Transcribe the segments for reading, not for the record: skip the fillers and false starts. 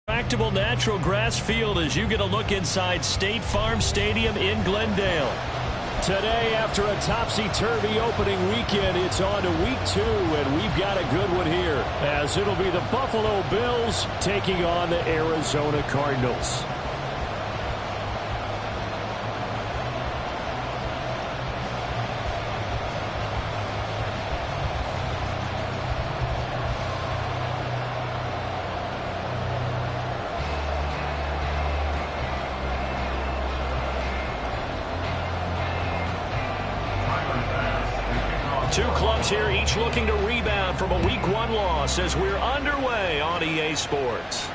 Tractable natural grass field as you get a look inside State Farm Stadium in Glendale. Today, after a topsy-turvy opening weekend, it's on to week 2, and we've got a good one here, as it'll be the Buffalo Bills taking on the Arizona Cardinals. Two clubs here, each looking to rebound from a Week 1 loss as we're underway on EA Sports.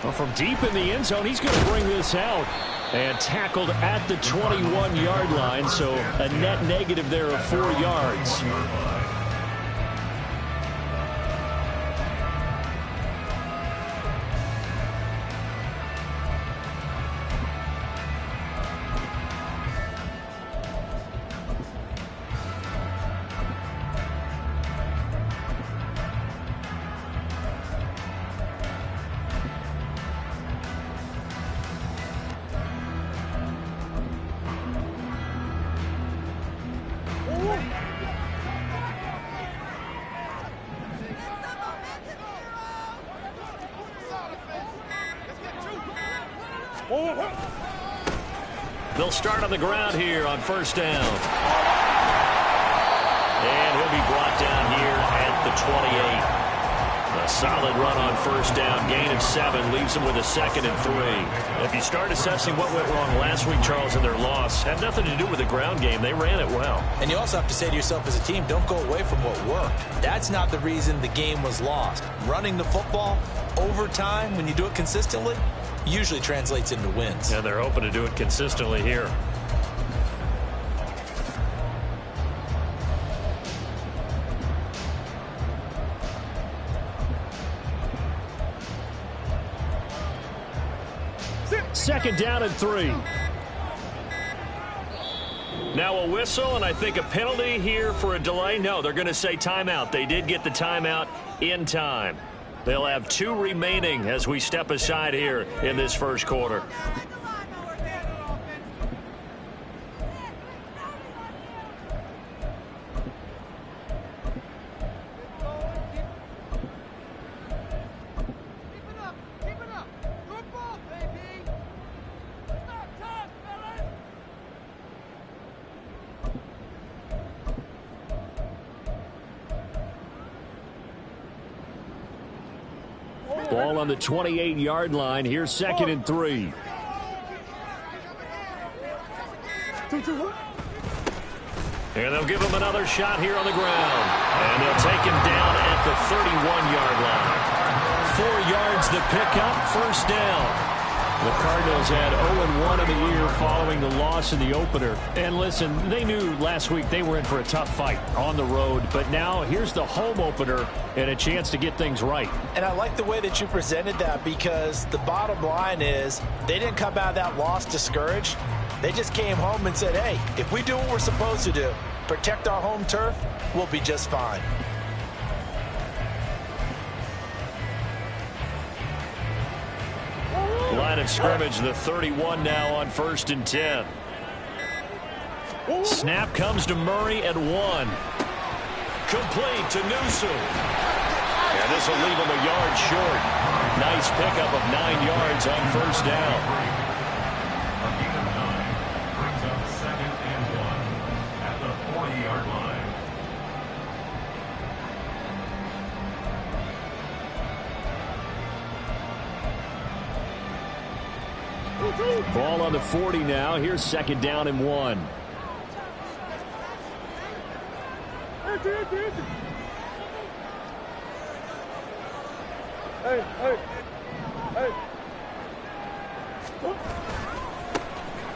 Well, from deep in the end zone, he's going to bring this out. And tackled at the 21-yard line, so a net negative there of 4 yards. They'll start on the ground here on first down. And he'll be brought down here at the 28. A solid run on first down. Gain of 7 leaves them with a 2nd and 3. If you start assessing what went wrong last week, Charles, in their loss, had nothing to do with the ground game. They ran it well. And you also have to say to yourself as a team, don't go away from what worked. That's not the reason the game was lost. Running the football over time, when you do it consistently, usually translates into wins. And they're hoping to do it consistently here. Second down and 3. Now a whistle, and I think a penalty here for a delay. No, they're going to say timeout. They did get the timeout in time. They'll have 2 remaining as we step aside here in this first quarter. Ball on the 28-yard line. Here's 2nd and 3. And they'll give him another shot here on the ground. And they'll take him down at the 31-yard line. 4 yards the pickup, first down. The Cardinals had 0-1 in the year following the loss in the opener. And listen, they knew last week they were in for a tough fight on the road. But now here's the home opener and a chance to get things right. And I like the way that you presented that, because the bottom line is they didn't come out of that loss discouraged. They just came home and said, hey, if we do what we're supposed to do, protect our home turf, we'll be just fine. Line of scrimmage, the 31 now on 1st and 10. Snap comes to Murray at 1. Complete to Newsom. And this will leave him a yard short. Nice pickup of 9 yards on first down. Ball on the 40 now. Here's 2nd down and 1.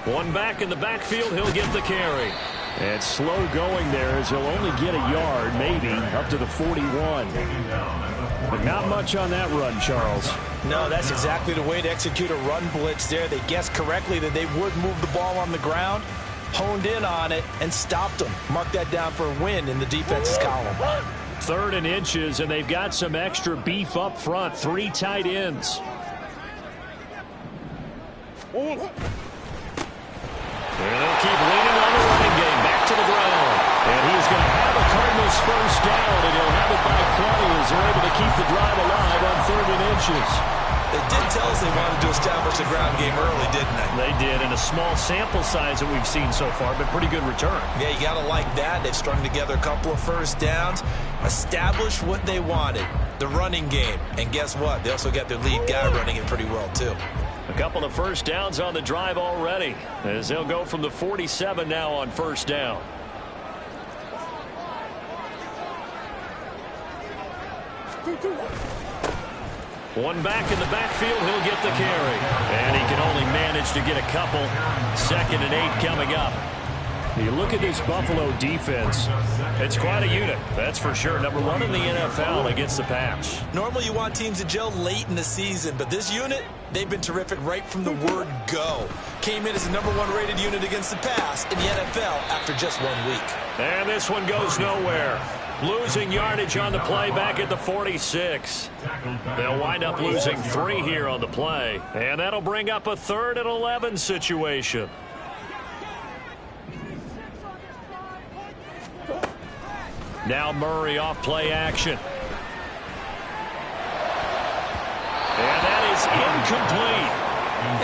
One back in the backfield. He'll get the carry. And slow going there as he'll only get a yard, maybe, up to the 41. But not much on that run, Charles. No, that's exactly the way to execute a run blitz there. They guessed correctly that they would move the ball on the ground, honed in on it, and stopped them. Mark that down for a win in the defense's column. 3rd and inches, and they've got some extra beef up front. 3 tight ends. And they'll keep leaning on the running game. Back to the ground. And he's going to have a Cardinals first down, and he'll have it by plenty as they're able to keep the drive alive on 3rd and inches. They did tell us they wanted to establish a ground game early, didn't they? They did, and a small sample size that we've seen so far, but pretty good return. Yeah, you got to like that. They've strung together a couple of first downs, established what they wanted, the running game. And guess what? They also got their lead guy running it pretty well, too. A couple of first downs on the drive already, as they'll go from the 47 now on first down. One back in the backfield, he'll get the carry. And he can only manage to get a couple. 2nd and 8 coming up. You look at this Buffalo defense, it's quite a unit, that's for sure. Number 1 in the NFL against the pass. Normally you want teams to gel late in the season, but this unit, they've been terrific right from the word go. Came in as the number 1 rated unit against the pass in the NFL after just 1 week. And this one goes nowhere. Losing yardage on the play back at the 46. They'll wind up losing 3 here on the play. And that'll bring up a 3rd and 11 situation. Now Murray off play action. And that is incomplete.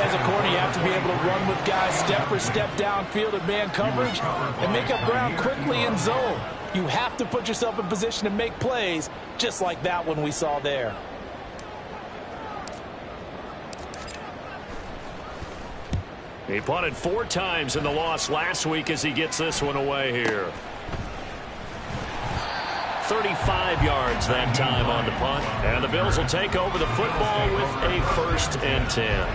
As a corner, you have to be able to run with guys step for step downfield in man coverage and make up ground quickly in zone. You have to put yourself in position to make plays, just like that one we saw there. He punted 4 times in the loss last week as he gets this one away here. 35 yards that time on the punt. And the Bills will take over the football with a 1st and 10.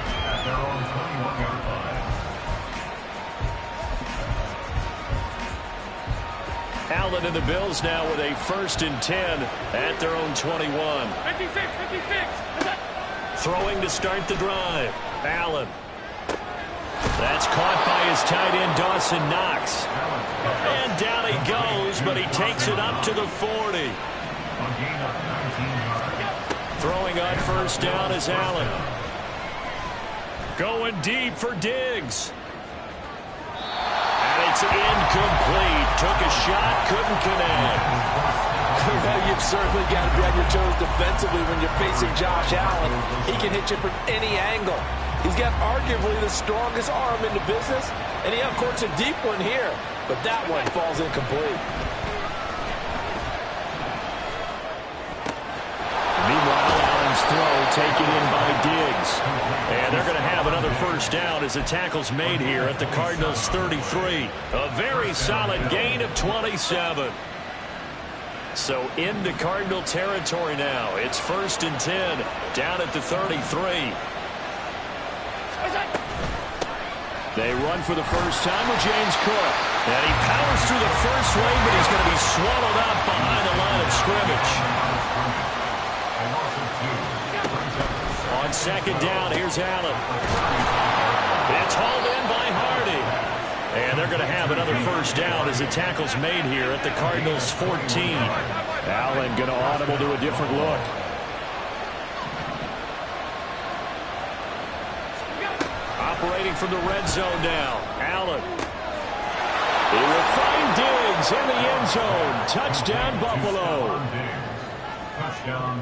Allen and the Bills now with a 1st and 10 at their own 21. 56. Throwing to start the drive. Allen. That's caught by his tight end, Dawson Knox. And down he goes, but he takes it up to the 40. Throwing on first down is Allen. Going deep for Diggs. And it's incomplete. Took a shot, couldn't connect. Well, you've certainly got to be on your toes defensively when you're facing Josh Allen. He can hit you from any angle. He's got arguably the strongest arm in the business, and he uncorks a deep one here, but that one falls incomplete. Meanwhile, Allen's throw taken in by Diggs. And they're going to have another first down as the tackle's made here at the Cardinals' 33. A very solid gain of 27. So into Cardinal territory now. It's 1st and 10 down at the 33. They run for the first time with James Cook. And he powers through the first lane, but he's going to be swallowed up behind the line of scrimmage. On 2nd down, here's Allen. It's hauled in by Hardy. And they're going to have another first down as the tackle's made here at the Cardinals' 14. Allen going to audible to a different look. Operating from the red zone now. Allen. He will find Diggs in the end zone. Touchdown, Buffalo.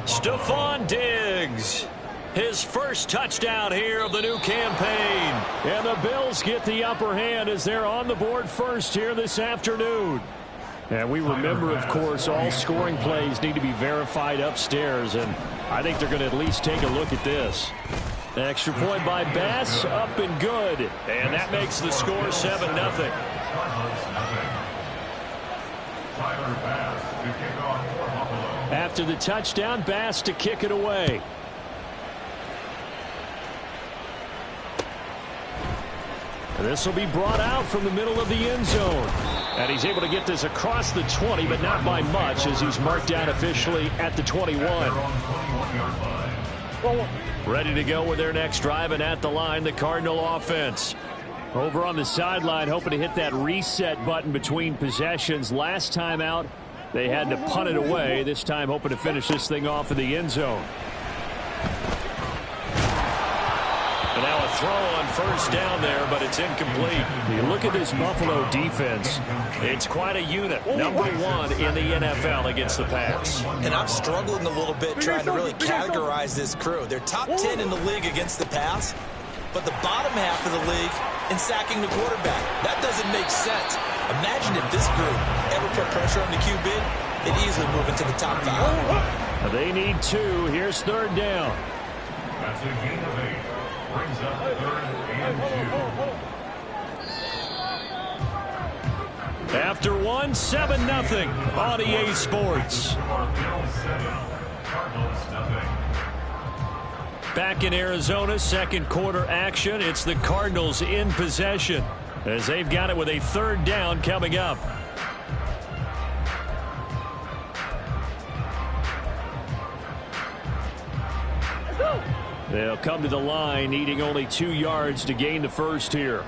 Stephon Diggs. His first touchdown here of the new campaign. And the Bills get the upper hand as they're on the board first here this afternoon. And we remember, of course, all scoring plays need to be verified upstairs. And I think they're going to at least take a look at this. Extra point by Bass, up and good. And that makes the score 7-0. After the touchdown, Bass to kick it away. And this will be brought out from the middle of the end zone. And he's able to get this across the 20, but not by much, as he's marked down officially at the 21. Ready to go with their next drive, and at the line, the Cardinal offense. Over on the sideline, hoping to hit that reset button between possessions. Last time out, They had to punt it away, this time hoping to finish this thing off in the end zone. And now a throw on first down there, but it's incomplete. You look at this Buffalo defense. It's quite a unit. Number 1 in the NFL against the pass. And I'm struggling a little bit trying to really categorize this crew. They're top 10 in the league against the pass, but the bottom half of the league in sacking the quarterback. That doesn't make sense. Imagine if this group ever put pressure on the QB, they'd easily move into the top 5. They need 2. Here's third down. That's a gain of 8. Brings up 3rd and 2. After 1, 7-0 on EA Sports. Back in Arizona, second quarter action. It's the Cardinals in possession as they've got it with a third down coming up. They'll come to the line, needing only 2 yards to gain the first here.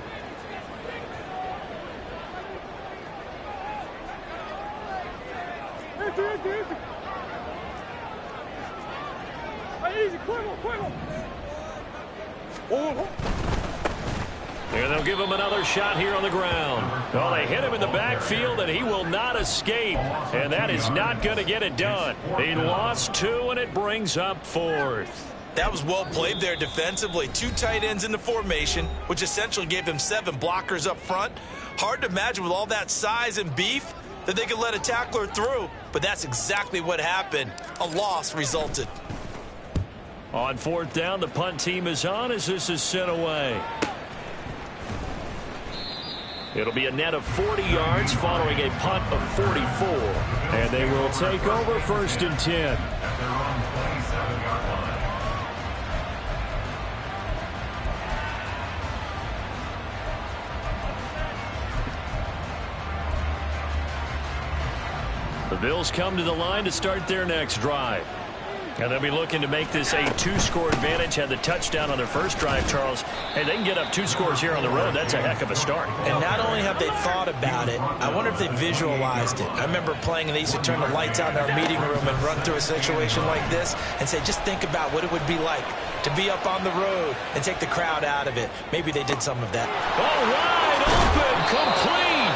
And they'll give him another shot here on the ground. Well, they hit him in the backfield, and he will not escape. And that is not going to get it done. He lost 2, and it brings up 4th. That was well played there defensively. 2 tight ends in the formation, which essentially gave them 7 blockers up front. Hard to imagine with all that size and beef that they could let a tackler through. But that's exactly what happened. A loss resulted. On 4th down, the punt team is on as this is sent away. It'll be a net of 40 yards following a punt of 44. And they will take over 1st and 10. The Bills come to the line to start their next drive. And they'll be looking to make this a 2-score advantage. Had the touchdown on their first drive, Charles. Hey, they can get up 2 scores here on the road. That's a heck of a start. And not only have they thought about it, I wonder if they visualized it. I remember playing, and they used to turn the lights out in our meeting room and run through a situation like this and say, just think about what it would be like to be up on the road and take the crowd out of it. Maybe they did some of that. Oh, wide open, complete.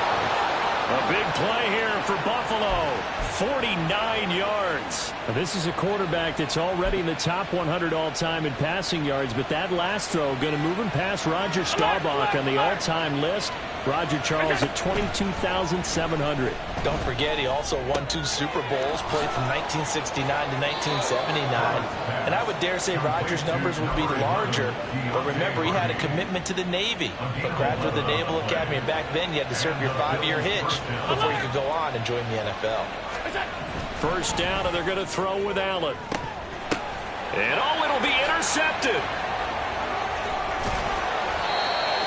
A big play here for Buffalo. 49 yards. Now, this is a quarterback that's already in the top 100 all-time in passing yards, but that last throw going to move him past Roger Staubach on the all-time list. Roger Charles at 22,700. Don't forget, he also won 2 Super Bowls, played from 1969 to 1979. And I would dare say Roger's numbers would be larger, but remember, he had a commitment to the Navy. A graduate of the Naval Academy, and back then you had to serve your 5-year hitch before you could go on and join the NFL. First down, and they're going to throw with Allen. And it'll be intercepted.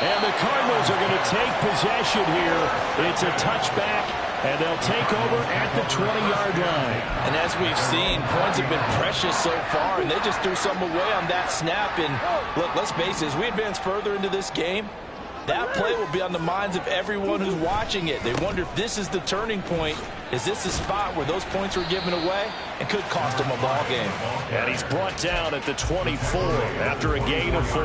And the Cardinals are going to take possession here. It's a touchback, and they'll take over at the 20-yard line. And as we've seen, points have been precious so far, and they just threw some away on that snap. And look, let's face it, as we advance further into this game, that play will be on the minds of everyone who's watching it. They wonder if this is the turning point. Is this the spot where those points were given away and could cost them a ball game? And he's brought down at the 24 after a gain of 4.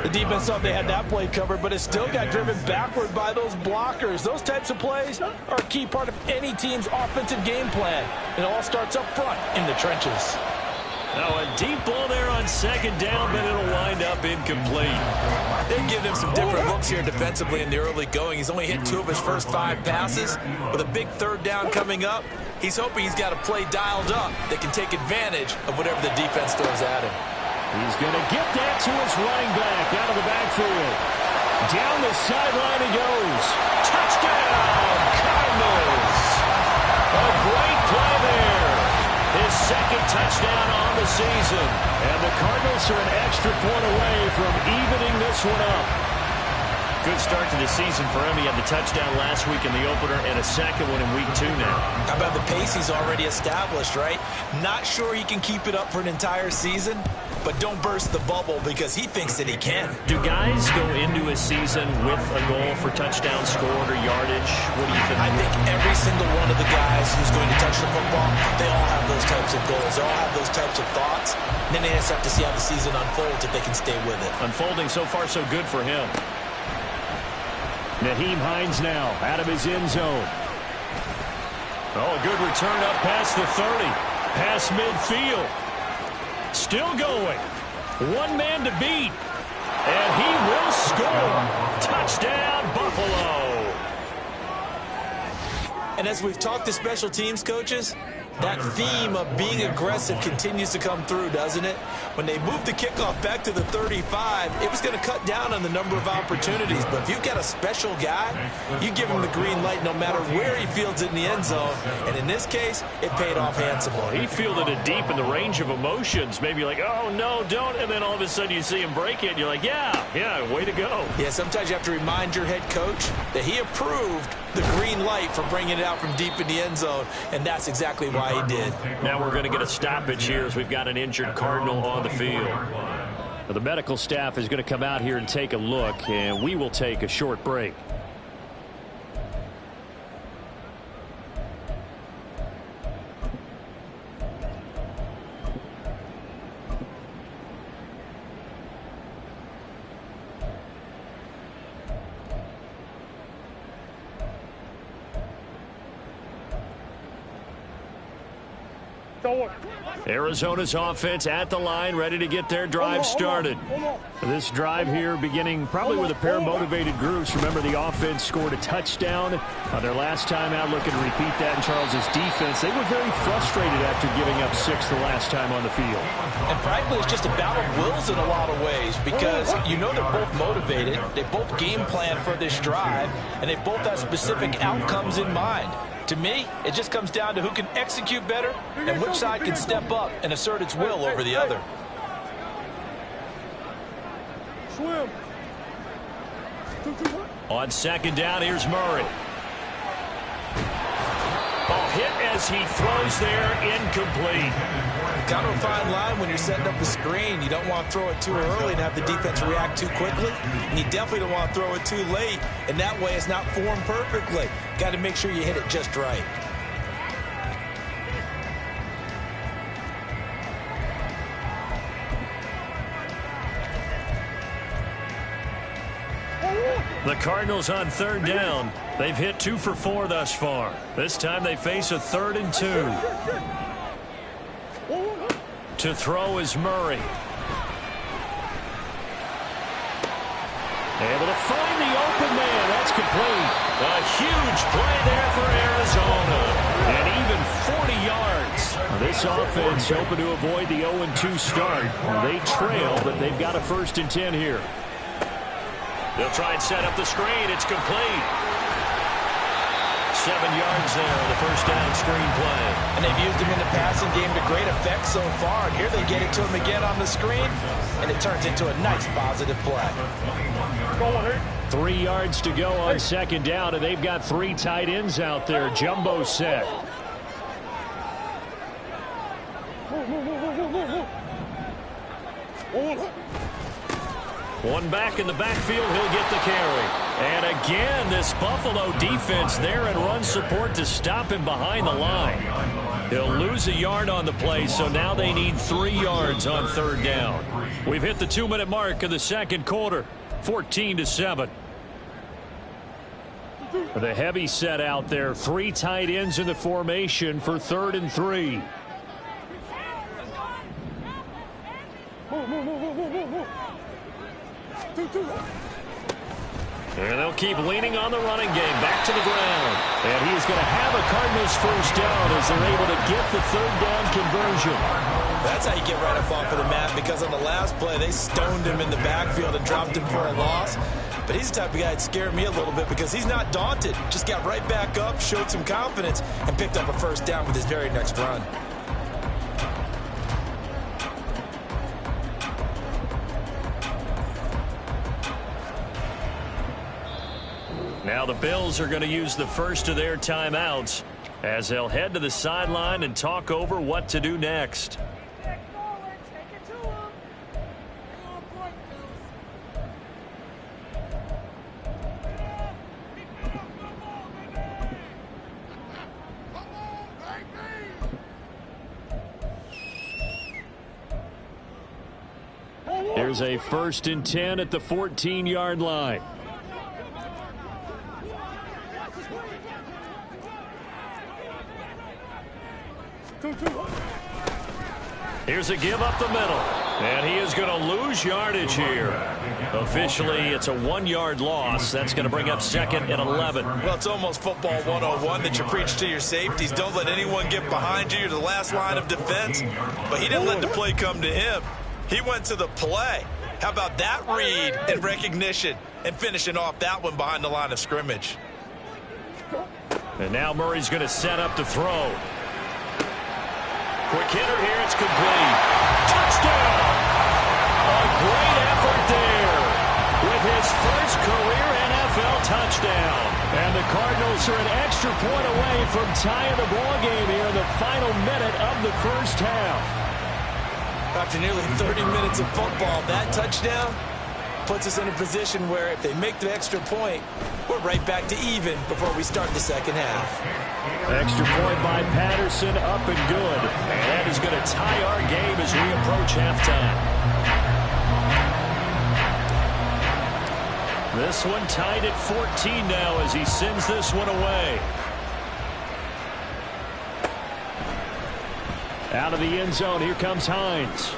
The defense thought they had that play covered, but it still got driven backward by those blockers. Those types of plays are a key part of any team's offensive game plan. It all starts up front in the trenches. Now a deep ball there on 2nd down, but it'll wind up incomplete. They've given him some different looks here defensively in the early going. He's only hit 2 of his first 5 passes. With a big 3rd down coming up, he's hoping he's got a play dialed up that can take advantage of whatever the defense throws at him. He's going to get that to his running back out of the backfield. Down the sideline he goes. Touchdown, Cardinals. A great play there. His 2nd touchdown on the season. And the Cardinals are an extra point away from evening this one up. Good start to the season for him. He had the touchdown last week in the opener and a 2nd one in week 2 now. How about the pace he's already established, right? Not sure he can keep it up for an entire season, but don't burst the bubble because he thinks that he can. Do guys go into a season with a goal for touchdown scored or yardage? What do you think? I think every single one who's going to touch the football, they all have those types of goals. They all have those types of thoughts. And then they just have to see how the season unfolds if they can stay with it. Unfolding so far so good for him. Nyheim Hines now out of his end zone. Oh, a good return up past the 30. Past midfield. Still going. One man to beat. And he will score. Touchdown, Buffalo. And as we've talked to special teams coaches, that theme of being aggressive continues to come through, doesn't it? When they moved the kickoff back to the 35, it was going to cut down on the number of opportunities. But if you've got a special guy, you give him the green light no matter where he fields it in the end zone. And in this case, it paid off handsomely. He fielded it deep in the range of emotions. Maybe like, oh, no, don't. And then all of a sudden you see him break it. And you're like, yeah, way to go. Yeah, sometimes you have to remind your head coach that he approved the green light for bringing it out from deep in the end zone. And that's exactly why he did. Now we're going to get a stoppage here as we've got an injured Cardinal on the field. Now the medical staff is going to come out here and take a look, and we will take a short break. Arizona's offense at the line, ready to get their drive started. This drive here beginning probably with a pair of motivated groups. Remember, the offense scored a touchdown on their last time out. Looking to repeat that in Charles's defense. They were very frustrated after giving up 6 the last time on the field. And frankly, it's just a battle of wills in a lot of ways because you know they're both motivated. They both game plan for this drive, and they both have specific outcomes in mind. To me, it just comes down to who can execute better and which side can step up and assert its will over the other. On second down, here's Murray. Ball hit as he throws there, incomplete. Kind of a fine line when you're setting up the screen. You don't want to throw it too early and have the defense react too quickly. And you definitely don't want to throw it too late. And that way it's not formed perfectly. Got to make sure you hit it just right. The Cardinals on third down. They've hit 2 for 4 thus far. This time they face a 3rd and 2. To throw is Murray. Able to find the open man. That's complete. A huge play there for Arizona. And even 40 yards. This offense hoping to avoid the 0-2 start. They trail, but they've got a 1st and 10 here. They'll try and set up the screen. It's complete. 7 yards there on the first down screen play. And they've used him in the passing game to great effect so far. And here they get it to him again on the screen, and it turns into a nice positive play. 3 yards to go on second down, and they've got 3 tight ends out there. Jumbo set. One back in the backfield, he'll get the carry. And again, this Buffalo defense there in run support to stop him behind the line. He'll lose a yard on the play, so now they need 3 yards on third down. We've hit the 2-minute mark of the second quarter, 14-7. The heavy set out there, 3 tight ends in the formation for 3rd and 3. And they'll keep leaning on the running game. Back to the ground. And he's going to have a Cardinals first down as they're able to get the 3rd down conversion. That's how you get right up off of the mat, because on the last play, they stoned him in the backfield and dropped him for a loss. But he's the type of guy that scared me a little bit because he's not daunted. Just got right back up, showed some confidence, and picked up a first down with his very next run. Now the Bills are going to use the first of their timeouts as they'll head to the sideline and talk over what to do next. Here's a 1st and 10 at the 14-yard line. Here's a give up the middle. And he is going to lose yardage here. Officially, it's a 1-yard loss. That's going to bring up 2nd and 11. Well, it's almost football 101 that you preach to your safeties. Don't let anyone get behind you. You're the last line of defense. But he didn't let the play come to him. He went to the play. How about that read and recognition and finishing off that one behind the line of scrimmage. And now Murray's going to set up to throw. Quick hitter here. It's complete. Touchdown! A great effort there with his first career NFL touchdown. And the Cardinals are an extra point away from tying the ball game here in the final minute of the first half. After nearly 30 minutes of football, that touchdown puts us in a position where if they make the extra point, we're right back to even before we start the second half. Extra point by Patterson, up and good. And that is going to tie our game as we approach halftime. This one tied at 14 now as he sends this one away. Out of the end zone, here comes Hines.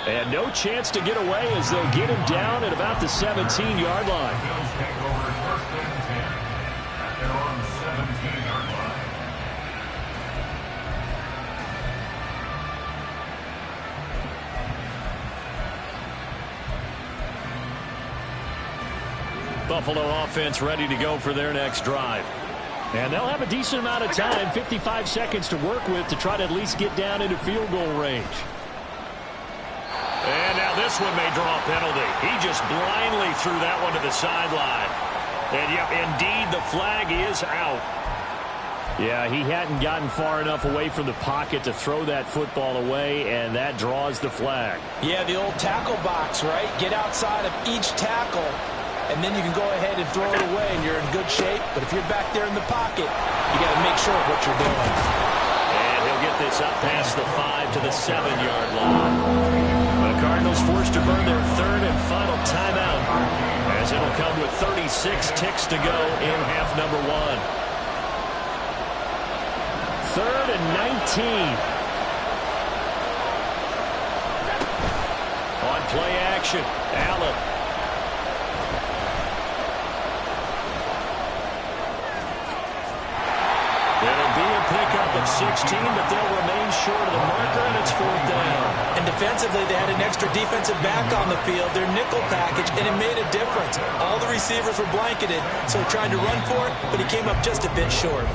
And no chance to get away as they'll get him down at about the 17-yard line. Bills take over 1st and 10 at their own 17-yard line. Buffalo offense ready to go for their next drive. And they'll have a decent amount of time, 55 seconds to work with to try to at least get down into field goal range. And now this one may draw a penalty. He just blindly threw that one to the sideline. And, yep, indeed, the flag is out. Yeah, he hadn't gotten far enough away from the pocket to throw that football away, and that draws the flag. Yeah, the old tackle box, right? Get outside of each tackle, and then you can go ahead and throw it away, and you're in good shape. But if you're back there in the pocket, you got to make sure of what you're doing. And he'll get this up past the 5 to the 7-yard line. The Cardinals forced to burn their 3rd and final timeout, as it'll come with 36 ticks to go in half number 1. 3rd and 19. On play action, Allen. It'll be a pickup of 16, but they'll remain short of the marker, and it's 4th down. And defensively, they had an extra defensive back on the field, their nickel package, and it made a difference. All the receivers were blanketed, so he tried to run for it, but he came up just a bit short.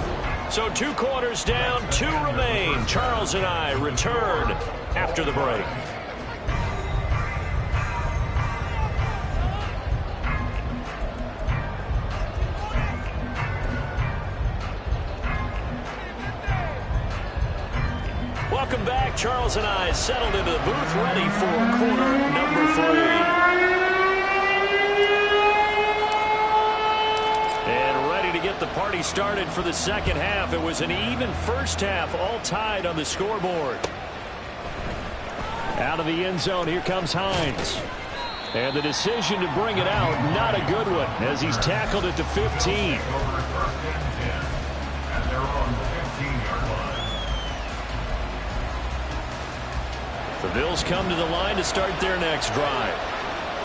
So 2 quarters down, 2 remain. Charles and I return after the break. Welcome back. Charles and I settled into the booth, ready for quarter number 3. And ready to get the party started for the second half. It was an even first half, all tied on the scoreboard. Out of the end zone, here comes Hines. And the decision to bring it out, not a good one, as he's tackled at the 15. Over 1st and 10 at their own 15-yard line. The Bills come to the line to start their next drive.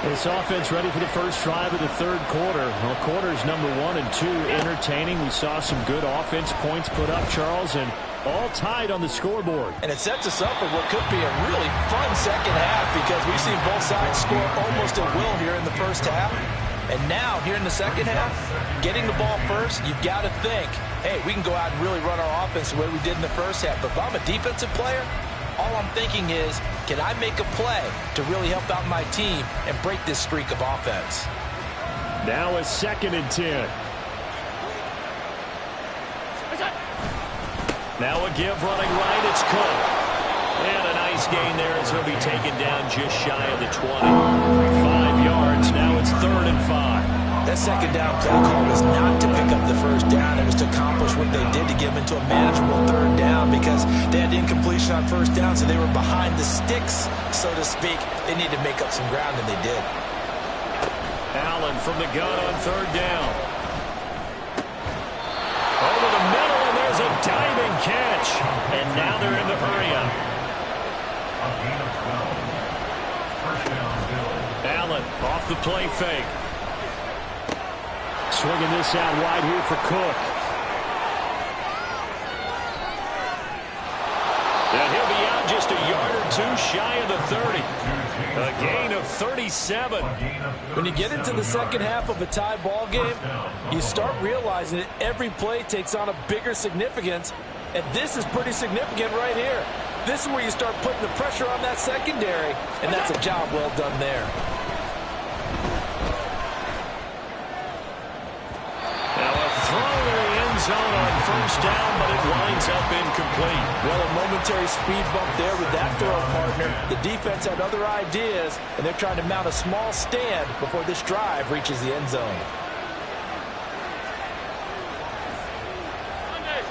This offense ready for the first drive of the 3rd quarter. Well, quarters number 1 and 2 entertaining. We saw some good offense points put up, Charles, and all tied on the scoreboard. And it sets us up for what could be a really fun second half, because we've seen both sides score almost at will here in the first half. And now, here in the second half, getting the ball first, you've got to think, hey, we can go out and really run our offense the way we did in the first half. But if I'm a defensive player, all I'm thinking is, can I make a play to really help out my team and break this streak of offense? Now a 2nd and 10. Now a give running right, it's Cook. And a nice gain there as he'll be taken down just shy of the 20. 5 yards, now it's 3rd and 5. That second down play call was not to pick up the first down. It was to accomplish what they did to get them into a manageable third down because they had incompletion on first down, so they were behind the sticks, so to speak. They needed to make up some ground, and they did. Allen from the gun on third down. Over the middle, and there's a diving catch. And now they're in the hurry-up. A gain of 12. First down, Bills. Allen off the play fake. Swinging this out wide here for Cook. And he'll be out just a yard or two shy of the 30. A gain of 37. When you get into the second half of a tie ball game, you start realizing that every play takes on a bigger significance, and this is pretty significant right here. This is where you start putting the pressure on that secondary, and that's a job well done there. Zone on first down, but it winds up incomplete. Well, a momentary speed bump there with that throw, partner. The defense had other ideas, and they're trying to mount a small stand before this drive reaches the end zone.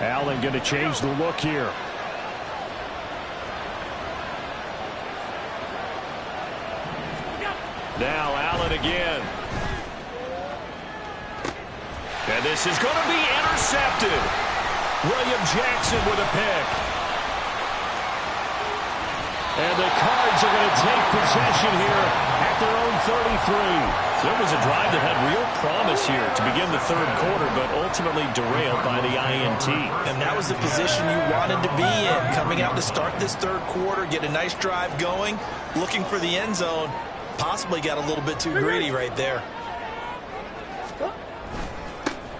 Allen going to change the look here. Now Allen again. And this is going to be intercepted. William Jackson with a pick. And the Cards are going to take possession here at their own 33. So it was a drive that had real promise here to begin the third quarter, but ultimately derailed by the INT. And that was the position you wanted to be in, coming out to start this third quarter, get a nice drive going, looking for the end zone. Possibly got a little bit too greedy right there.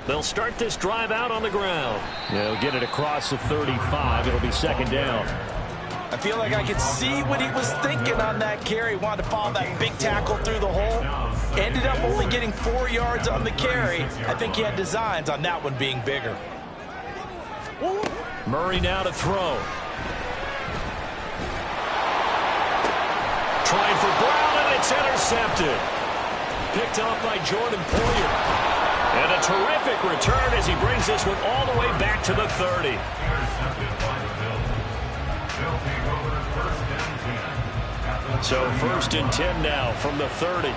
They'll start this drive out on the ground. They'll get it across the 35. It'll be second down. I feel like I could see what he was thinking on that carry. Wanted to follow that big tackle through the hole. Ended up only getting 4 yards on the carry. I think he had designs on that one being bigger. Murray now to throw. Trying for Brown, and it's intercepted. Picked off by Jordan Poyer. And a terrific return as he brings this one all the way back to the 30. Intercepted by the Bills. They'll take over first and 10. So first and 10 now from the 30.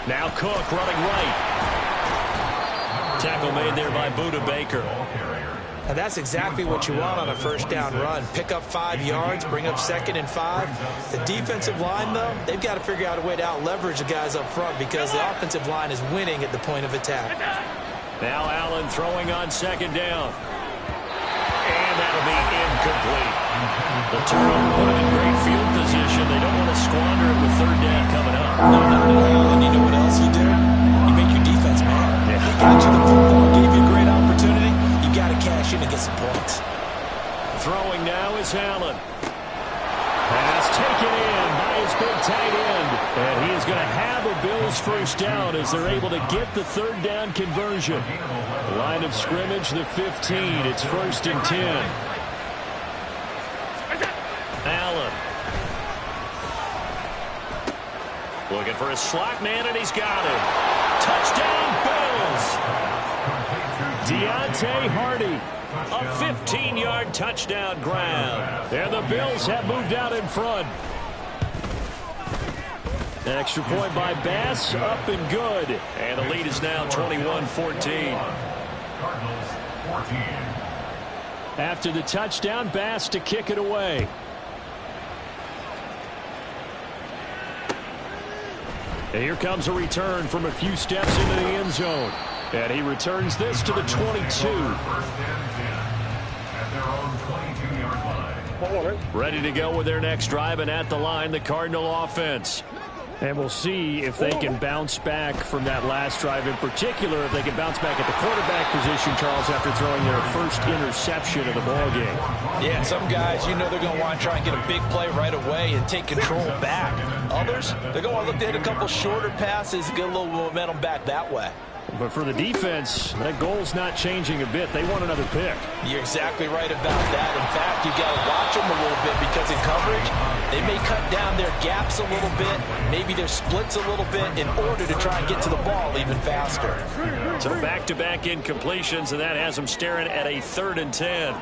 Now Cook running right. Tackle made there by Buda Baker. Now that's exactly what you want on a first down run. Pick up 5 yards, bring up second and 5. The defensive line, though, they've got to figure out a way to out-leverage the guys up front because the offensive line is winning at the point of attack. Now Allen throwing on second down. And that'll be incomplete. The turnover put them in great field position. They don't want to squander it with third down coming up. No, not at all. And you know what else you do? You make your defense mad. Yeah. They got you the football, gave you a great opportunity. You got to cash in and get some points. Throwing now is Allen. Pass taken in by his big tight end. And he is going to have a Bills first down as they're able to get the third down conversion. Line of scrimmage, the 15. It's first and 10. Allen. Looking for a slot man, and he's got him. Touchdown, Bills. Deontay Hardy. A 15-yard touchdown grab. And the Bills have moved out in front. An extra point by Bass, up and good. And the lead is now 21-14. Cardinals 14. After the touchdown, Bass to kick it away. And here comes a return from a few steps into the end zone. And he returns this to the 22. First and 10 at their own 22-yard line. Ready to go with their next drive, and at the line, the Cardinal offense. And we'll see if they can bounce back from that last drive, in particular, if they can bounce back at the quarterback position, Charles, after throwing their first interception of the ballgame. Yeah, some guys, you know they're going to want to try and get a big play right away and take control back. Others, they're going to look to hit a couple shorter passes and get a little momentum back that way. But for the defense, that goal's not changing a bit. They want another pick. You're exactly right about that. In fact, you got to watch them a little bit because in coverage, they may cut down their gaps a little bit, maybe their splits a little bit in order to try and get to the ball even faster. So back-to-back incompletions, and that has them staring at a 3rd and 10.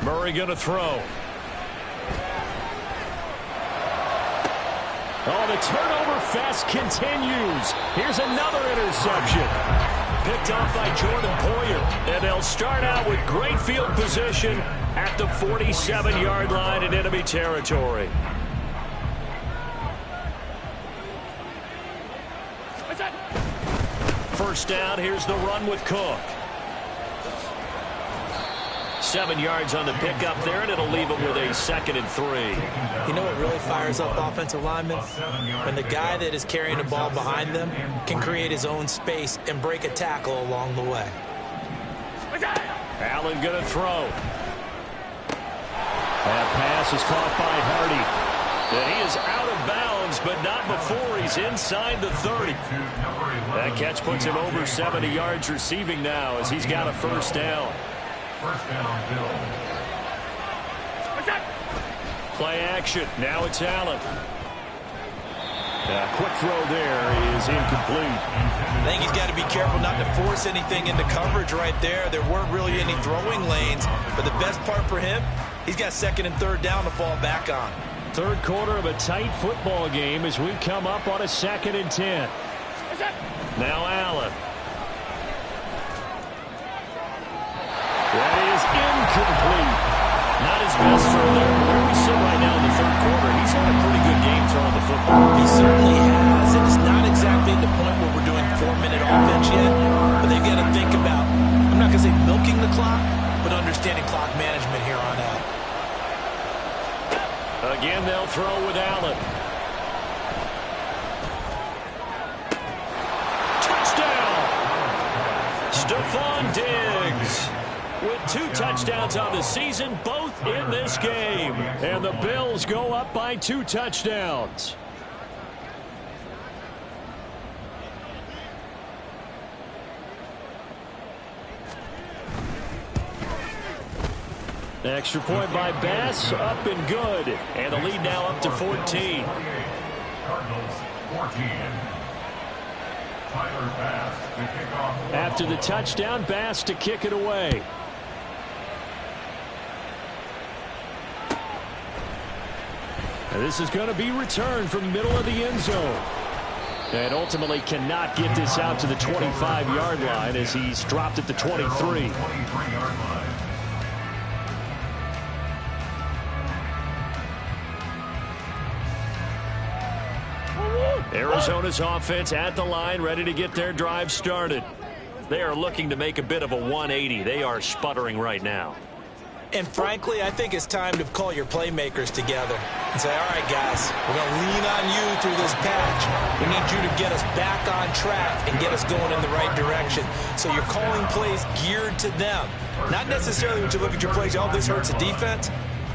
Murray going to throw. Oh, the turnover fest continues. Here's another interception. Picked off by Jordan Poyer. And they'll start out with great field position at the 47-yard line in enemy territory. First down, here's the run with Cook. 7 yards on the pickup there, and it'll leave them with a 2nd and 3. You know what really fires up offensive linemen? When the guy that is carrying the ball behind them can create his own space and break a tackle along the way. Allen going to throw. That pass is caught by Hardy. And he is out of bounds, but not before he's inside the 30. That catch puts him over 70 yards receiving now as he's got a first down. First down, Bill. Play action. Now it's Allen. Quick throw there is incomplete. I think he's got to be careful not to force anything into coverage right there. There weren't really any throwing lanes, but the best part for him, he's got 2nd and 3rd down to fall back on. 3rd quarter of a tight football game as we come up on a 2nd and 10. Now Allen. That is incomplete. Not his best throw there. Where we sit right now in the 3rd quarter, he's had a pretty good game throwing the football. He certainly has, and it's not exactly at the point where we're doing 4-minute offense yet, but they've got to think about, I'm not going to say milking the clock, but understanding clock management here on out. Again, they'll throw with Allen. Touchdown! Stephon Diggs with 2 touchdowns on the season, both in this game. And the Bills go up by 2 touchdowns. Extra point by Bass, up and good. And the lead now up to 14. Cardinals 14. Tyler Bass to kick off. After the touchdown, Bass to kick it away. And this is going to be returned from middle of the end zone. And ultimately cannot get this out to the 25-yard line as he's dropped at the 23. 23-yard line. Arizona's offense at the line, ready to get their drive started. They are looking to make a bit of a 180. They are sputtering right now. And frankly, I think it's time to call your playmakers together and say, all right, guys, we're going to lean on you through this patch. We need you to get us back on track and get us going in the right direction. So you're calling plays geared to them. Not necessarily when you look at your plays, oh, this hurts the defense.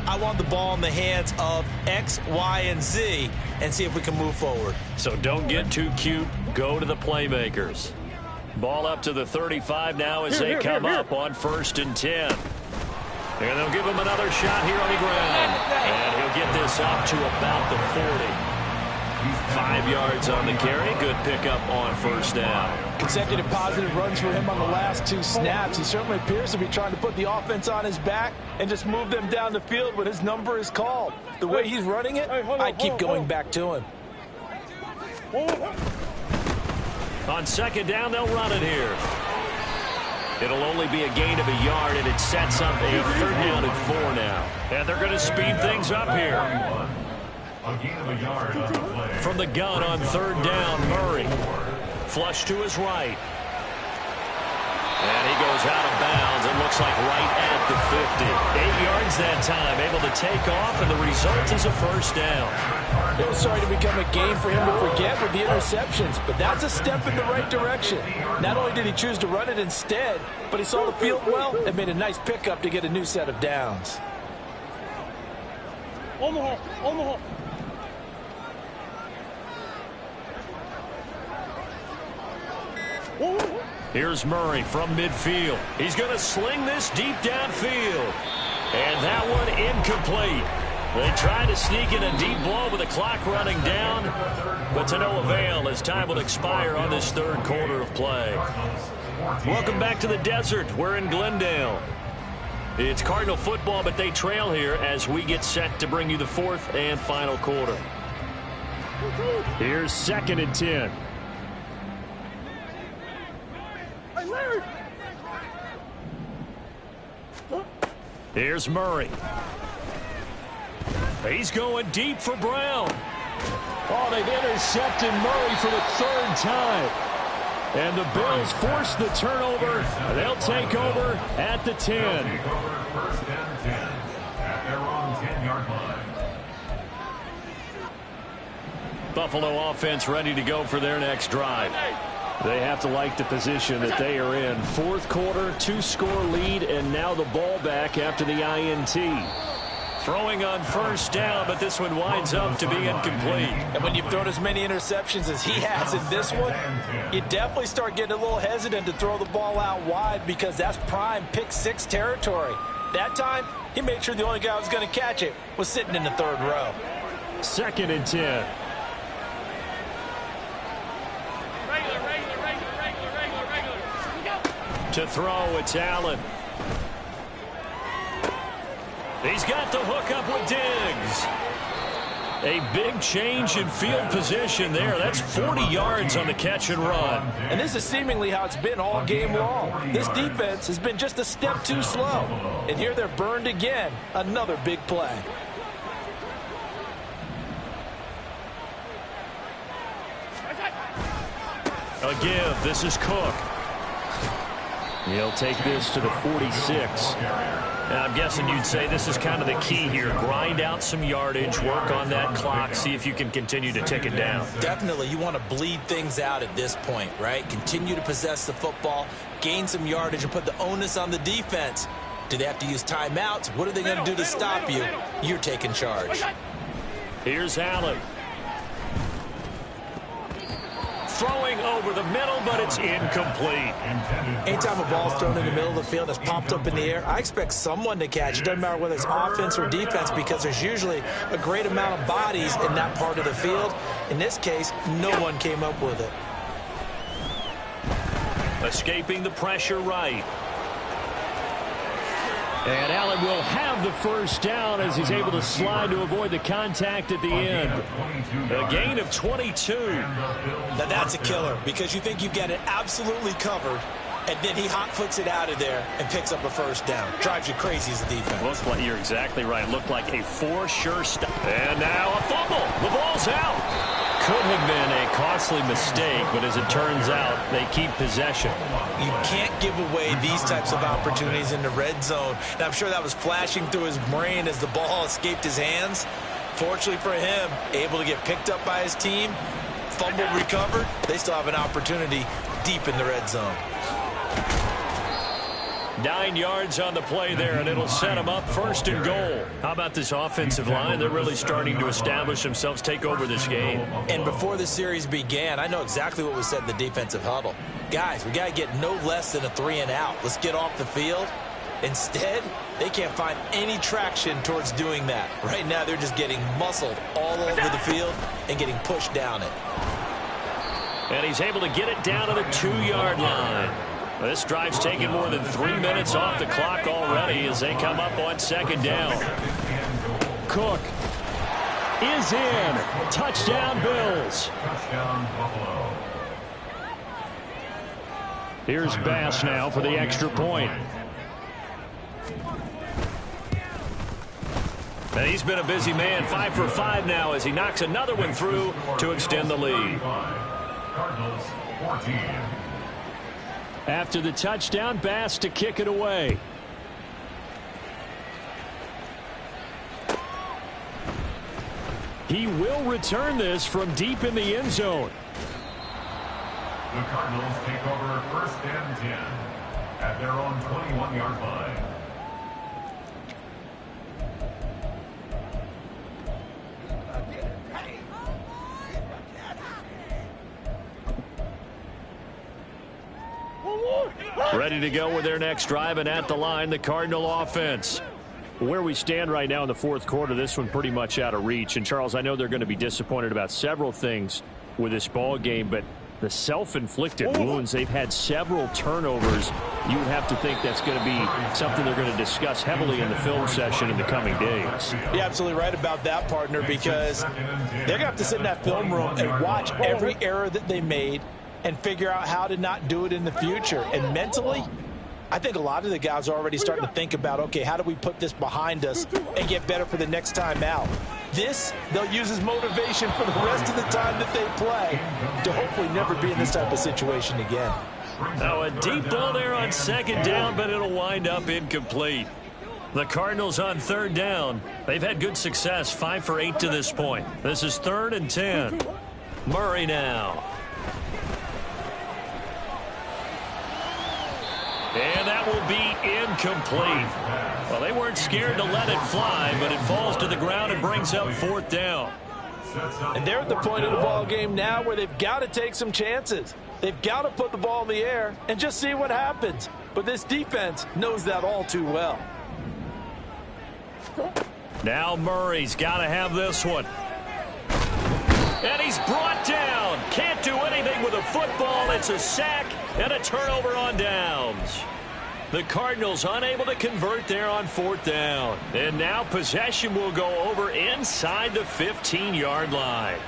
I want the ball in the hands of X, Y, and Z and see if we can move forward. So don't get too cute. Go to the playmakers. Ball up to the 35 now as they come up on 1st and 10. And they'll give him another shot here on the ground. And he'll get this up to about the 40. 5 yards on the carry. Good pickup on 1st down. Consecutive positive runs for him on the last 2 snaps. He certainly appears to be trying to put the offense on his back and just move them down the field when his number is called. The way he's running it, I'd keep going back to him. On 2nd down, they'll run it here. It'll only be a gain of a yard, and it sets up a 3rd down and 4 now. And they're going to speed things up here. A gain of a yard on the play. From the gun on 3rd down, Murray. Flush to his right. And he goes out of bounds. It looks like right at the 50. 8 yards that time, able to take off, and the result is a 1st down. It was starting to become a game for him to forget with the interceptions, but that's a step in the right direction. Not only did he choose to run it instead, but he saw the field well and made a nice pickup to get a new set of downs. Here's Murray from midfield. He's going to sling this deep downfield. And that one incomplete. They tried to sneak in a deep ball with the clock running down, but to no avail as time will expire on this third quarter of play. Welcome back to the desert. We're in Glendale. It's Cardinal football, but they trail here as we get set to bring you the fourth and final quarter. Here's 2nd and 10. Here's Murray. He's going deep for Brown. Oh, they've intercepted Murray for the 3rd time. And the Bills force the turnover. They'll take over at the 10. First and 10 at their own 10-yard line. Buffalo offense ready to go for their next drive. They have to like the position that they are in. 4th quarter, 2-score lead, and now the ball back after the INT. Throwing on 1st down, but this one winds up to be incomplete. And when you've thrown as many interceptions as he has in this one, you definitely start getting a little hesitant to throw the ball out wide because that's prime pick 6 territory. That time, he made sure the only guy who was going to catch it was sitting in the 3rd row. 2nd and 10. To throw, it's Allen. He's got the hook up with Diggs. A big change in field position there. That's 40 yards on the catch and run. And this is seemingly how it's been all game long. This defense has been just a step too slow. And here they're burned again. Another big play. A give. This is Cook. He'll take this to the 46. Now, I'm guessing you'd say this is kind of the key here. Grind out some yardage, work on that clock, see if you can continue to tick it down. Definitely, you want to bleed things out at this point, right? Continue to possess the football, gain some yardage, and put the onus on the defense. Do they have to use timeouts? What are they going to do to stop you? You're taking charge. Here's Allen. Throwing over the middle, but it's incomplete. Anytime a ball's thrown in the middle of the field that's popped up in the air, I expect someone to catch. It doesn't matter whether it's offense or defense because there's usually a great amount of bodies in that part of the field. In this case, no one came up with it. Escaping the pressure right. And Allen will have the 1st down as he's able to slide to avoid the contact at the end. A gain of 22. Now that's a killer because you think you've got it absolutely covered, and then he hot-foots it out of there and picks up a 1st down. Drives you crazy as a defense. Looks like you're exactly right. Looked like a for-sure stop. And now a fumble. The ball's out. Could have been a costly mistake, but as it turns out, they keep possession. You can't give away these types of opportunities in the red zone. And I'm sure that was flashing through his brain as the ball escaped his hands. Fortunately for him, able to get picked up by his team, fumble recovered. They still have an opportunity deep in the red zone. 9 yards on the play there, and it'll set them up 1st and goal. How about this offensive line? They're really starting to establish themselves, take over this game. And before the series began, I know exactly what was said in the defensive huddle. Guys, we got to get no less than a 3 and out. Let's get off the field. Instead, they can't find any traction towards doing that. Right now, they're just getting muscled all over the field and getting pushed down it. And he's able to get it down to the 2-yard line. This drive's taken more than 3 minutes off the clock already as they come up on 2nd down. Cook is in. Touchdown, Bills. Touchdown, Buffalo. Here's Bass now for the extra point. And he's been a busy man, 5 for 5 now as he knocks another one through to extend the lead. Cardinals 14. After the touchdown, Bass to kick it away. He will return this from deep in the end zone. The Cardinals take over 1st and 10 at their own 21-yard line. Ready to go with their next drive, and at the line, the Cardinal offense. Where we stand right now in the fourth quarter, this one pretty much out of reach. And, Charles, I know they're going to be disappointed about several things with this ball game, but the self-inflicted wounds, they've had several turnovers. You would have to think that's going to be something they're going to discuss heavily in the film session in the coming days. You're absolutely right about that, partner, because they're going to have to sit in that film room and watch every error that they made and figure out how to not do it in the future. And mentally, I think a lot of the guys are already starting to think about, okay, how do we put this behind us and get better for the next time out? This, they'll use as motivation for the rest of the time that they play to hopefully never be in this type of situation again. Now a deep ball there on second down, but it'll wind up incomplete. The Cardinals on third down. They've had good success, 5 for 8 to this point. This is 3rd and 10. Murray now. And that will be incomplete. Well, they weren't scared to let it fly, but it falls to the ground and brings up 4th down. And they're at the point of the ball game now where they've got to take some chances. They've got to put the ball in the air and just see what happens. But this defense knows that all too well. Now Murray's got to have this one. And he's brought down. Can't do anything with a football. It's a sack and a turnover on downs. The Cardinals unable to convert there on 4th down. And now possession will go over inside the 15-yard line.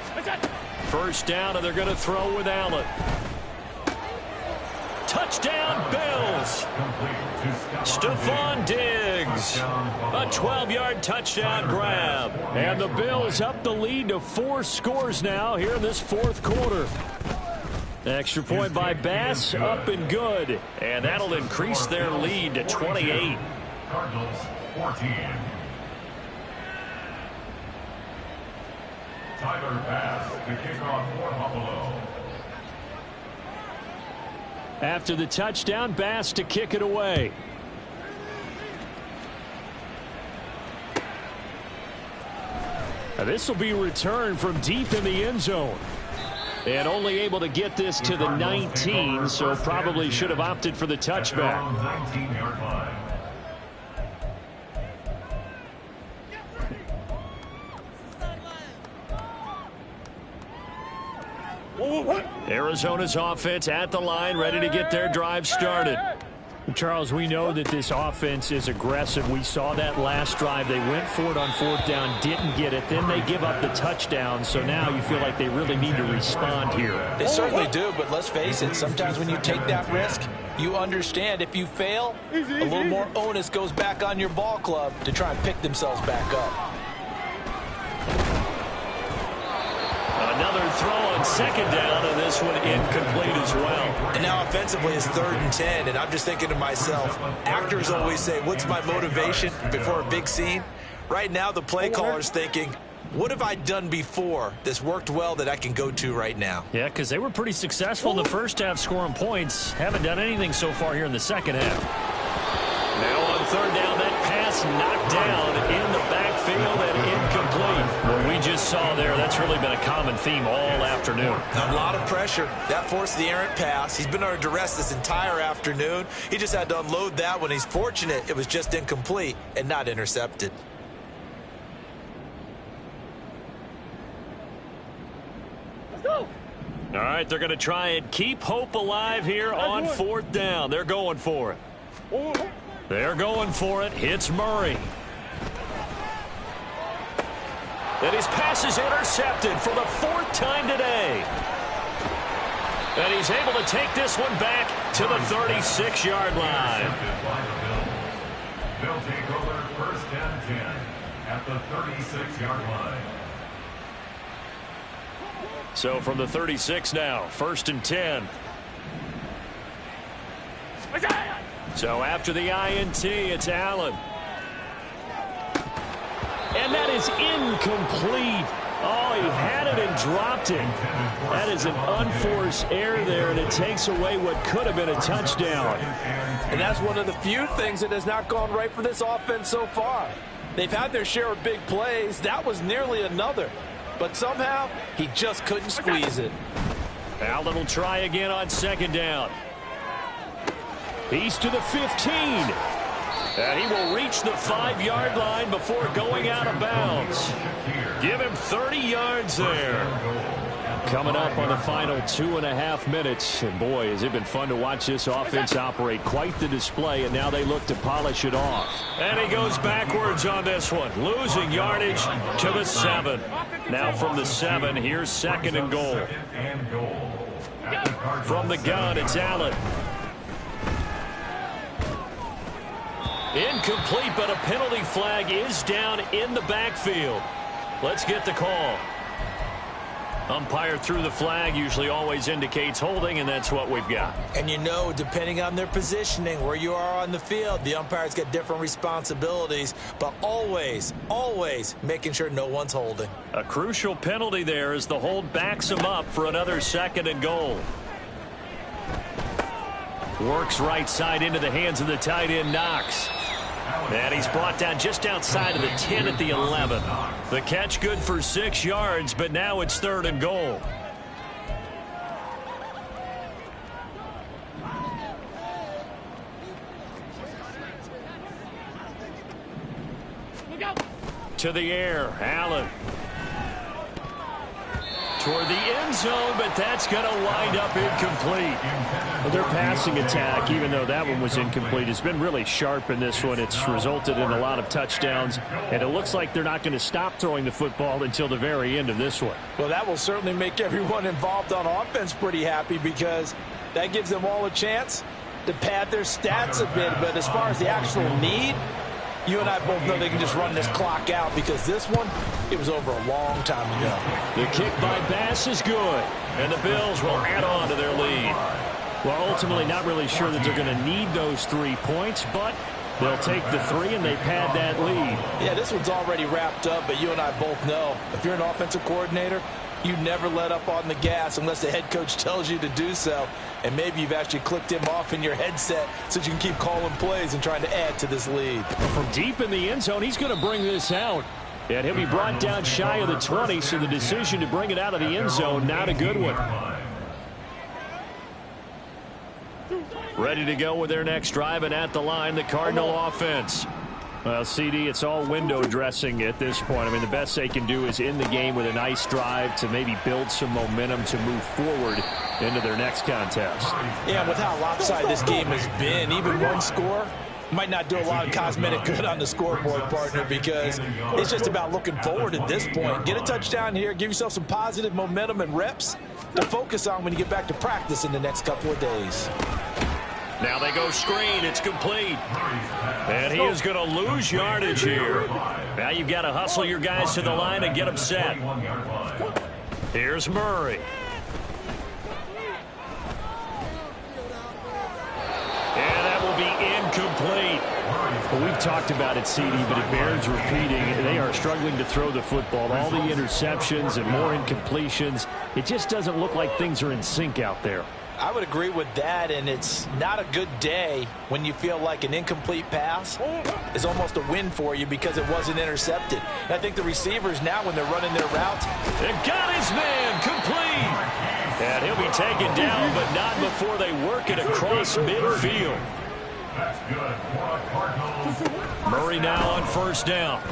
First down, and they're going to throw with Allen. Touchdown, Bills. Stephon Diggs. A 12-yard touchdown grab. And the Bills up the lead to 4 scores now here in this fourth quarter. Extra point by Bass, up and good. And that'll increase their lead to 28. Cardinals 14. Tyler Bass to kick off for Buffalo. After the touchdown, Bass to kick it away. Now this will be returned from deep in the end zone. And only able to get this to the 19, so probably should have opted for the touchback. 19-yard line. Arizona's offense at the line, ready to get their drive started. Charles, we know that this offense is aggressive. We saw that last drive. They went for it on 4th down, didn't get it. Then they give up the touchdown. So now you feel like they really need to respond here. They certainly do, but let's face it. Sometimes when you take that risk, you understand if you fail, a little more onus goes back on your ball club to try and pick themselves back up. Another throw on second down, and this one incomplete as well. And now offensively it's 3rd and 10, and I'm just thinking to myself, actors always say, what's my motivation before a big scene? Right now the play caller's thinking, what have I done before that's worked well that I can go to right now? Yeah, because they were pretty successful in the first half scoring points. Haven't done anything so far here in the second half. Now on 3rd down, that pass knocked down in the backfield and incomplete. What we just saw there, that's really been a common theme all afternoon. A lot of pressure. That forced the errant pass. He's been under duress this entire afternoon. He just had to unload that one. He's fortunate it was just incomplete and not intercepted. All right, they're going to try and keep hope alive here on 4th down. They're going for it. They're going for it. Hits Murray. And his pass is intercepted for the 4th time today. And he's able to take this one back to the 36-yard line. They'll take over 1st and 10 at the 36-yard line. So from the 36 now, 1st and 10. So after the INT, it's Allen. And that is incomplete. Oh, he had it and dropped it. That is an unforced error there, and it takes away what could have been a touchdown. And that's one of the few things that has not gone right for this offense so far. They've had their share of big plays. That was nearly another. But somehow, he just couldn't squeeze it. Allen will try again on 2nd down. He's to the 15. And he will reach the 5-yard line before going out of bounds. Give him 30 yards there. Coming up on the final 2.5 minutes. And boy, has it been fun to watch this offense operate. Quite the display, and now they look to polish it off. And he goes backwards on this one, losing yardage to the 7. Now from the 7, here's 2nd and goal. From the gun, it's Allen. Incomplete, but a penalty flag is down in the backfield. Let's get the call. Umpire threw the flag, usually always indicates holding, and that's what we've got. And you know, depending on their positioning, where you are on the field, the umpire's got different responsibilities, but always, always making sure no one's holding. A crucial penalty there as the hold backs him up for another 2nd and goal. Works right side into the hands of the tight end, Knox. And he's brought down just outside of the 10 at the 11. The catch good for 6 yards, but now it's 3rd and goal. To the air, Allen. Toward the end zone, but that's going to wind up incomplete. Well, their passing attack, even though that one was incomplete, has been really sharp in this one. It's resulted in a lot of touchdowns, and it looks like they're not going to stop throwing the football until the very end of this one. Well, that will certainly make everyone involved on offense pretty happy, because that gives them all a chance to pad their stats a bit. But as far as the actual need, you and I both know they can just run this clock out, because this one, it was over a long time ago. The kick by Bass is good, and the Bills will add on to their lead. Well, ultimately not really sure that they're going to need those 3 points, but they'll take the 3 and they pad that lead. Yeah, this one's already wrapped up, but you and I both know if you're an offensive coordinator, you never let up on the gas unless the head coach tells you to do so. And maybe you've actually clicked him off in your headset so that you can keep calling plays and trying to add to this lead. From deep in the end zone, he's going to bring this out. And he'll be brought down shy of the 20, so the decision to bring it out of the end zone, not a good one. Ready to go with their next drive, and at the line, the Cardinal offense. Well, CD, it's all window dressing at this point. I mean, the best they can do is end the game with a nice drive to maybe build some momentum to move forward into their next contest. Yeah, with how lopsided this game has been, even one score might not do a lot of cosmetic good on the scoreboard, partner, because it's just about looking forward at this point. Get a touchdown here, give yourself some positive momentum and reps to focus on when you get back to practice in the next couple of days. Now they go screen. It's complete. And he is going to lose yardage here. Now you've got to hustle your guys to the line and get them set. Here's Murray. And that will be incomplete. Well, we've talked about it, CD, but it bears repeating. They are struggling to throw the football. All the interceptions and more incompletions. It just doesn't look like things are in sync out there. I would agree with that, and it's not a good day when you feel like an incomplete pass is almost a win for you because it wasn't intercepted. And I think the receivers now, when they're running their routes, they got his man complete. And he'll be taken down, but not before they work it across midfield. Murray now on first down.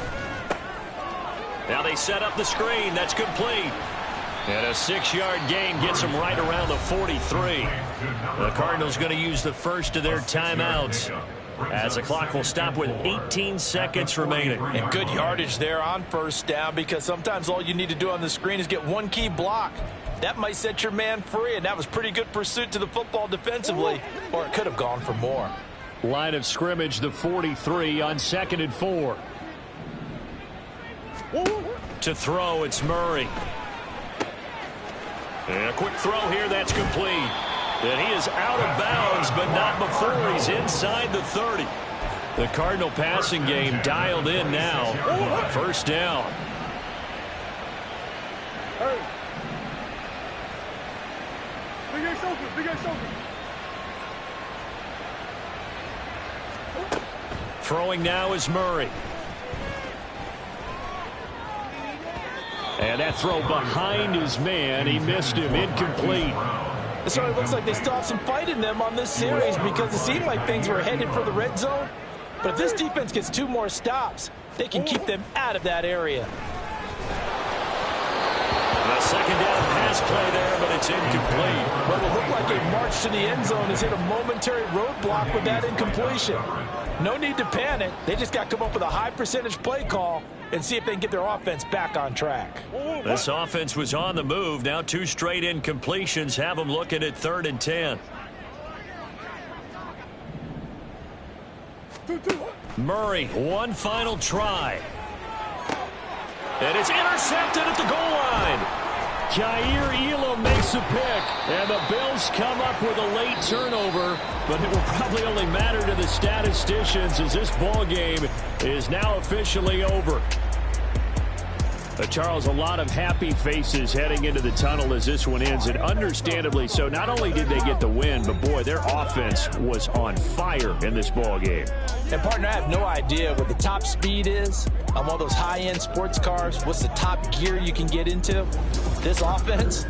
Now they set up the screen. That's complete. And a 6-yard gain gets them right around the 43. The Cardinals going to use the first of their timeouts as the clock will stop with 18 seconds remaining. And good yardage there on first down, because sometimes all you need to do on the screen is get one key block. That might set your man free, and that was pretty good pursuit to the football defensively, or it could have gone for more. Line of scrimmage, the 43 on 2nd and 4. To throw, it's Murray. And a quick throw here, that's complete. And he is out of bounds, but not before he's inside the 30. The Cardinal passing game dialed in now. First down. Throwing now is Murray. And that throw behind his man. He missed him. Incomplete. It certainly looks like they still have some fight in them on this series because it seemed like things were headed for the red zone. But if this defense gets 2 more stops, they can keep them out of that area. A second down pass play there, but it's incomplete. But it looked like a march to the end zone has hit a momentary roadblock with that incompletion. No need to panic. They just got to come up with a high percentage play call and see if they can get their offense back on track. This offense was on the move. Now 2 straight incompletions have them looking at 3rd and 10. Murray, one final try. And it's intercepted at the goal line. Jair Elam makes a pick, and the Bills come up with a late turnover, but it will probably only matter to the statisticians as this ball game is now officially over. Charles, a lot of happy faces heading into the tunnel as this one ends, and understandably so. Not only did they get the win, but boy, their offense was on fire in this ball game. And partner, I have no idea what the top speed is on one of those high-end sports cars. What's the top gear you can get into? This offense,